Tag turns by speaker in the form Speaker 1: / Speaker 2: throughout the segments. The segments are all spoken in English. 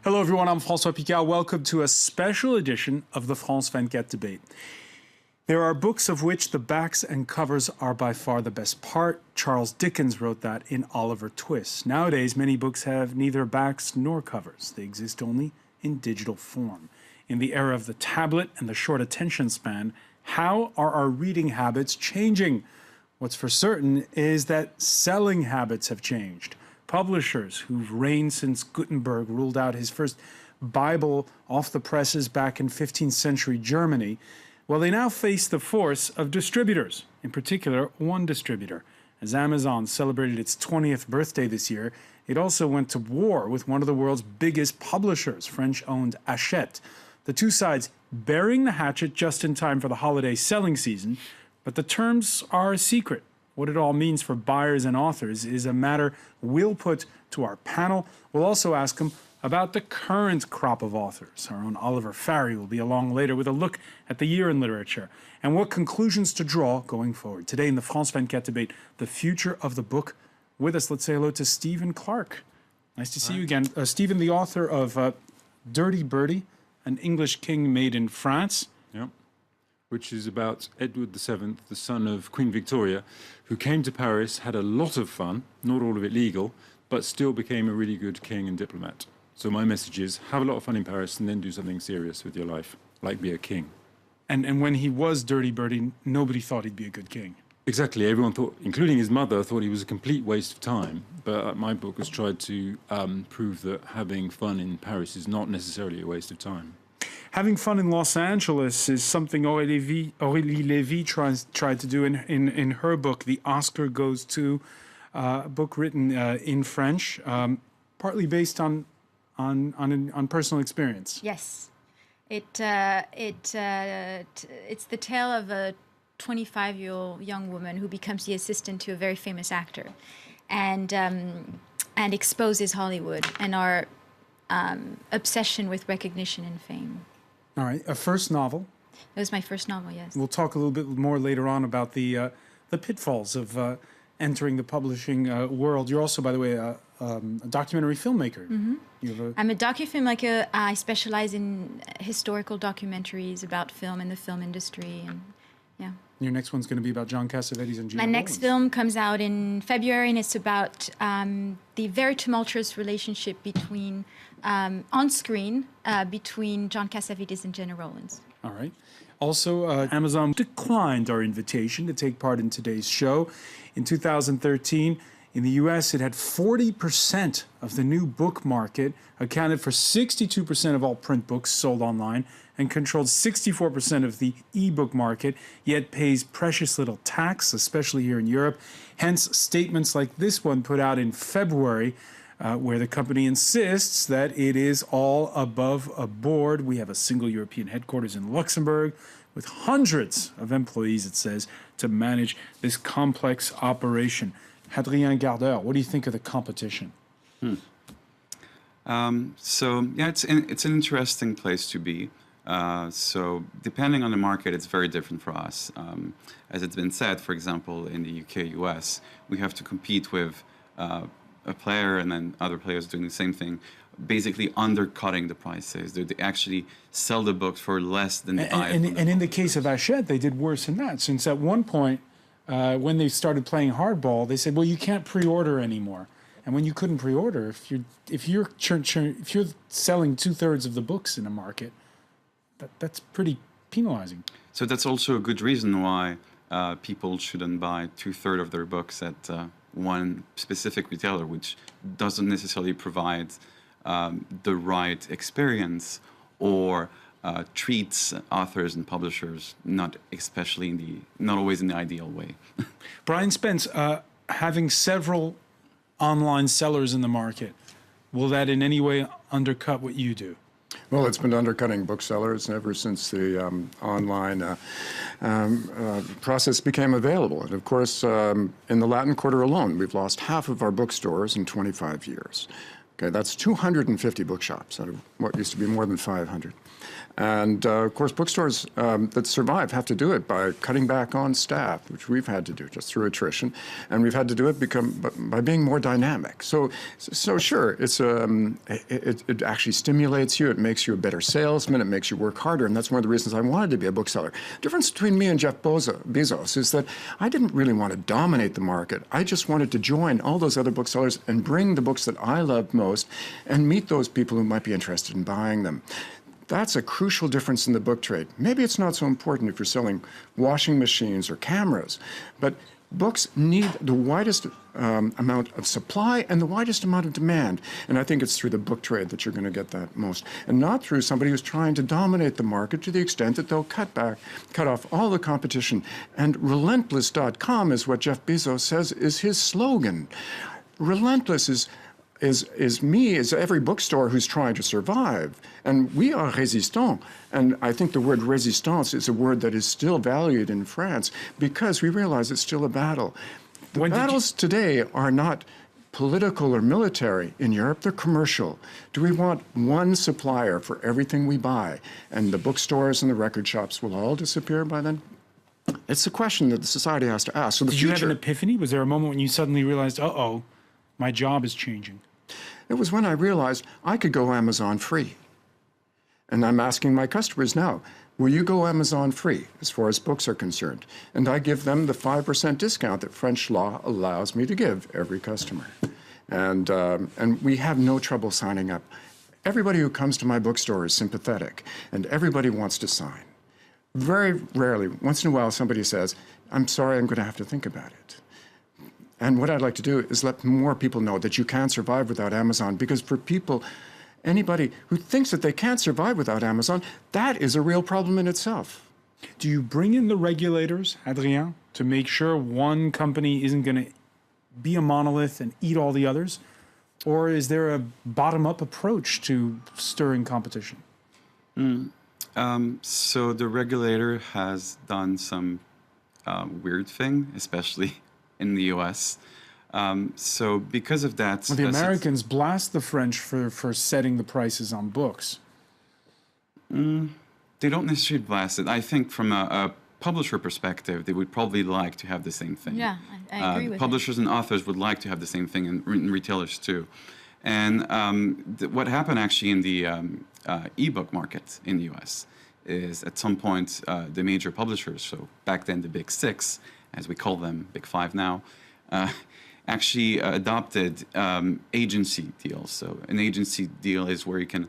Speaker 1: Hello everyone, I'm François Picard. Welcome to a special edition of the France 24 debate. There are books of which the backs and covers are by far the best part. Charles Dickens wrote that in Oliver Twist. Nowadays, many books have neither backs nor covers. They exist only in digital form. In the era of the tablet and the short attention span, how are our reading habits changing? What's for certain is that selling habits have changed. Publishers who've reigned since Gutenberg ruled out his first Bible off the presses back in 15th century Germany, well, they now face the force of distributors, in particular one distributor. As Amazon celebrated its 20th birthday this year, it also went to war with one of the world's biggest publishers, French-owned Hachette. The two sides burying the hatchet just in time for the holiday selling season, but the terms are a secret. What it all means for buyers and authors is a matter we'll put to our panel. We'll also ask them about the current crop of authors. Our own Oliver Farry will be along later with a look at the year in literature and what conclusions to draw going forward. Today in the France 24 debate, the future of the book. With us, let's say hello to Stephen Clark. Nice to see you again. Stephen, the author of Dirty Birdie, An English King Made in France.
Speaker 2: Yep. Which is about Edward VII, the son of Queen Victoria, who came to Paris, had a lot of fun, not all of it legal, but still became a really good king and diplomat. So my message is, have a lot of fun in Paris and then do something serious with your life, like be a king.
Speaker 1: And when he was Dirty Birdie, nobody thought he'd be a good king.
Speaker 2: Exactly. Everyone thought, including his mother, thought he was a complete waste of time. But my book has tried to prove that having fun in Paris is not necessarily a waste of time.
Speaker 1: Having fun in Los Angeles is something Aurelie Levy tried to do in her book, The Oscar Goes To, a book written in French, partly based on personal experience.
Speaker 3: Yes, it's the tale of a 25-year-old young woman who becomes the assistant to a very famous actor, and exposes Hollywood and our obsession with recognition and fame.
Speaker 1: All right, a first novel.
Speaker 3: That was my first novel, yes.
Speaker 1: We'll talk a little bit more later on about the pitfalls of entering the publishing world. You're also, by the way, a documentary filmmaker.
Speaker 3: Mm-hmm. I'm a docu-filmmaker. I specialize in historical documentaries about film and the film industry, and yeah.
Speaker 1: Your next one's going to be about John Cassavetes and Gina
Speaker 3: My next film comes out in February, and it's about the very tumultuous relationship between, on screen, between John Cassavetes and Gena Rowlands.
Speaker 1: All right. Also, Amazon declined our invitation to take part in today's show. In 2013, in the U.S., it had 40% of the new book market, accounted for 62% of all print books sold online, and controlled 64% of the e-book market, yet pays precious little tax, especially here in Europe. Hence, statements like this one put out in February, where the company insists that it is all above board. We have a single European headquarters in Luxembourg with hundreds of employees, it says, to manage this complex operation. Hadrien Gardeur, what do you think of the competition?
Speaker 4: So, yeah, it's an interesting place to be. So depending on the market, it's very different for us. As it's been said, for example, in the UK, US, we have to compete with a player and then other players doing the same thing, basically undercutting the prices. They actually sell the books for less than the buy.
Speaker 1: And in the case of Hachette, they did worse than that, since at one point, when they started playing hardball, they said, well, you can't pre-order anymore. And when you couldn't pre-order, if you're selling 2/3 of the books in a market, that's pretty penalizing.
Speaker 4: So that's also a good reason why people shouldn't buy 2/3 of their books at one specific retailer, which doesn't necessarily provide the right experience or treats authors and publishers not always in the ideal way.
Speaker 1: Brian Spence, having several online sellers in the market, will that in any way undercut what you do?
Speaker 5: Well, it's been undercutting booksellers ever since the online process became available. And of course, in the Latin Quarter alone, we've lost half of our bookstores in 25 years. Okay, that's 250 bookshops out of what used to be more than 500. And of course, bookstores that survive have to do it by cutting back on staff, which we've had to do just through attrition, and we've had to do it by being more dynamic. So sure, it actually stimulates you. It makes you a better salesman. It makes you work harder, and that's one of the reasons I wanted to be a bookseller. The difference between me and Jeff Bezos is that I didn't really want to dominate the market. I just wanted to join all those other booksellers and bring the books that I loved most and meet those people who might be interested in buying them. That's a crucial difference in the book trade. Maybe it's not so important if you're selling washing machines or cameras, but books need the widest amount of supply and the widest amount of demand. And I think it's through the book trade that you're going to get that most, and not through somebody who's trying to dominate the market to the extent that they'll cut off all the competition. And relentless.com is what Jeff Bezos says is his slogan. Relentless is every bookstore who's trying to survive. And we are résistants. And I think the word résistance is a word that is still valued in France because we realize it's still a battle. The battles today are not political or military in Europe, they're commercial. Do we want one supplier for everything we buy? And the bookstores and the record shops will all disappear by then? It's a question that the society has to ask. So the
Speaker 1: Did you have an epiphany? Was there a moment when you suddenly realized, uh-oh, my job is changing?
Speaker 5: It was when I realized I could go Amazon free. And I'm asking my customers now, will you go Amazon free as far as books are concerned? And I give them the 5% discount that French law allows me to give every customer. And we have no trouble signing up. Everybody who comes to my bookstore is sympathetic, and everybody wants to sign. Very rarely, once in a while, somebody says, I'm sorry, I'm going to have to think about it. And what I'd like to do is let more people know that you can survive without Amazon, because for people, anybody who thinks that they can't survive without Amazon, that is a real problem in itself.
Speaker 1: Do you bring in the regulators, Adrien, to make sure one company isn't going to be a monolith and eat all the others? Or is there a bottom-up approach to stirring competition?
Speaker 4: So the regulator has done some weird thing, especially in the U.S. So because of that...
Speaker 1: Well, the Americans blast the French for setting the prices on books.
Speaker 4: They don't necessarily blast it. I think from a publisher perspective, they would probably like to have the same thing.
Speaker 3: Yeah, I agree with
Speaker 4: publishers and authors would like to have the same thing, and retailers too. And what happened actually in the ebook market in the U.S. is at some point the major publishers, so back then the big six, as we call them, big five now, actually adopted agency deals. So an agency deal is where you can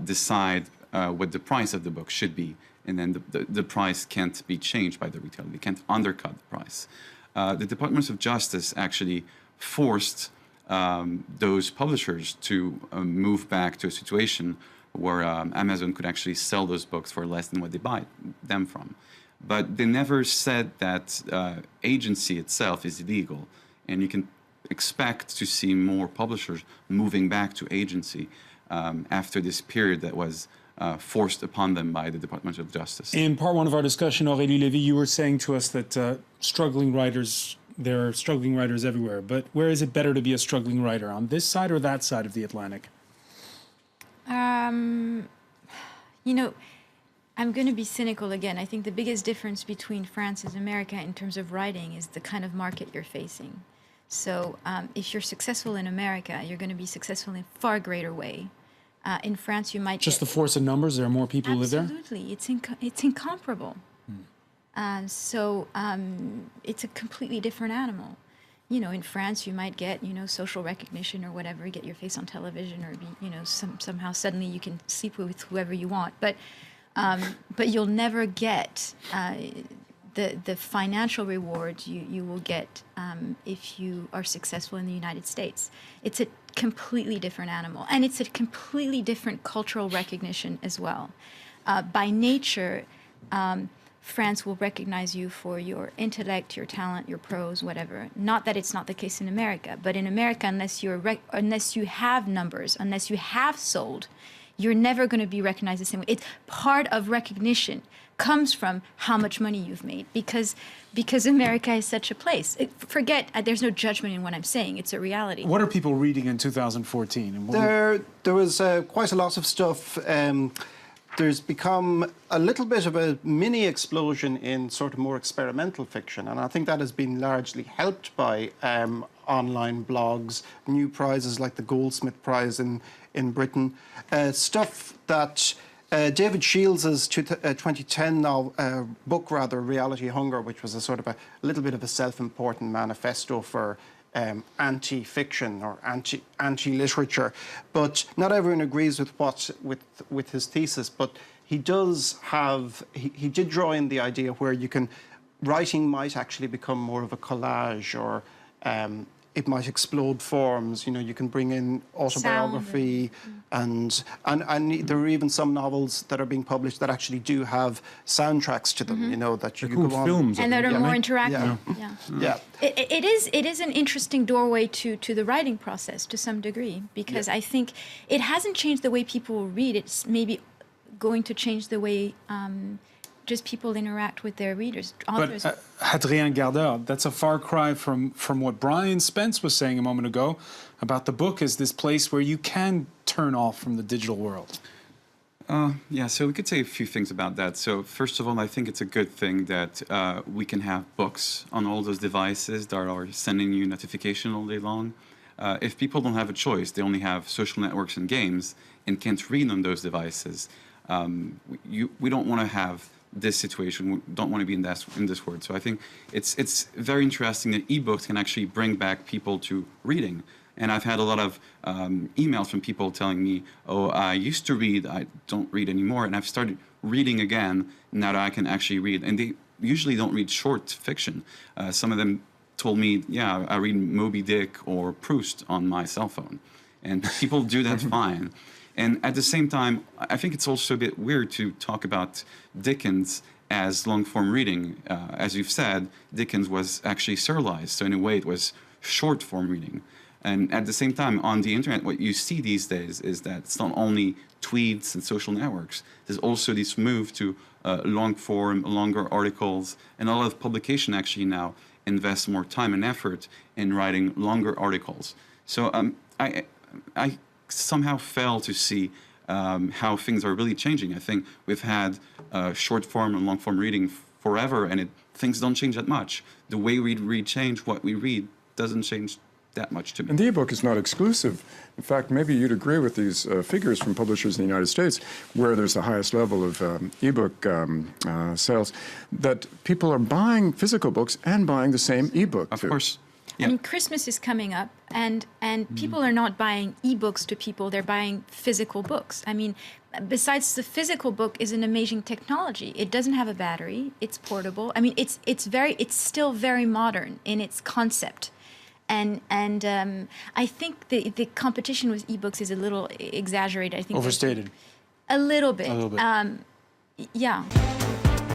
Speaker 4: decide what the price of the book should be, and then the price can't be changed by the retailer. They can't undercut the price. The Department of Justice actually forced those publishers to move back to a situation where Amazon could actually sell those books for less than what they buy them from. But they never said that agency itself is illegal, and you can expect to see more publishers moving back to agency after this period that was forced upon them by the Department of Justice.
Speaker 1: In part one of our discussion, Aurelie Levy, you were saying to us that there are struggling writers everywhere, but where is it better to be a struggling writer, on this side or that side of the Atlantic?
Speaker 3: You know, I'm going to be cynical again. I think the biggest difference between France and America in terms of writing is the kind of market you're facing. So if you're successful in America, you're going to be successful in a far greater way. In France, you might
Speaker 1: just the force of numbers. There are more people who live there.
Speaker 3: Absolutely, it's incomparable. So it's a completely different animal. You know, in France, you might get, social recognition or whatever, get your face on television, or be, somehow suddenly you can sleep with whoever you want. But you'll never get the financial rewards you will get if you are successful in the United States. It's a completely different animal, and it's a completely different cultural recognition as well. By nature, France will recognize you for your intellect, your talent, your prose, whatever. Not that it's not the case in America, but in America, unless you have numbers, unless you have sold, you're never going to be recognized the same way. It's part of recognition comes from how much money you've made, because America is such a place. There's no judgment in what I'm saying. It's a reality.
Speaker 1: What are people reading in 2014? And
Speaker 6: There was quite a lot of stuff. There's become a little bit of a mini explosion in sort of more experimental fiction, and I think that has been largely helped by online blogs, new prizes like the Goldsmith Prize in Britain, stuff that David Shields' 2010 book, Reality Hunger, which was a sort of a little bit of a self-important manifesto for anti-fiction or anti-literature, but not everyone agrees with his thesis. But he does have he did draw in the idea where writing might actually become more of a collage, or it might explode forms. You know, you can bring in autobiography, and there are even some novels that are being published that actually do have soundtracks to them. You know, that you can go on.
Speaker 2: Films,
Speaker 3: and that are more interactive.
Speaker 6: Yeah.
Speaker 3: It is an interesting doorway to the writing process to some degree, because I think it hasn't changed the way people read. It's maybe going to change the way just people interact with their readers. Authors.
Speaker 1: But Hadrien Gardeur, that's a far cry from what Brian Spence was saying a moment ago about the book as this place where you can turn off from the digital world.
Speaker 4: Yeah, so we could say a few things about that. So first of all, I think it's a good thing that we can have books on all those devices that are sending you notification all day long. If people don't have a choice, they only have social networks and games and can't read on those devices. We don't want to have this situation. We don't want to be in this world. So I think it's very interesting that ebooks can actually bring back people to reading. And I've had a lot of emails from people telling me, oh, I used to read, I don't read anymore, and I've started reading again now that I can actually read. And they usually don't read short fiction. Some of them told me, yeah, I read Moby Dick or Proust on my cell phone. And people do that fine. And at the same time, I think it's also a bit weird to talk about Dickens as long-form reading. As you've said, Dickens was actually serialized, so in a way it was short-form reading. And at the same time, on the internet, what you see these days is that it's not only tweets and social networks, there's also this move to long-form, longer articles, and a lot of publication actually now invest more time and effort in writing longer articles. So I somehow fail to see how things are really changing. I think we've had short form and long form reading forever, and things don't change that much. The way we read change, what we read doesn't change that much to me.
Speaker 5: And the ebook is not exclusive. In fact, maybe you'd agree with these figures from publishers in the United States, where there's the highest level of ebook sales, that people are buying physical books and buying the same ebook.
Speaker 4: Of course.
Speaker 3: I mean, Christmas is coming up, and people are not buying ebooks to people; they're buying physical books. I mean, besides, the physical book is an amazing technology. It doesn't have a battery; it's portable. I mean, it's still very modern in its concept, and I think the competition with ebooks is a little exaggerated. I think
Speaker 1: Overstated.
Speaker 3: A little bit.
Speaker 1: A little bit.
Speaker 3: Yeah.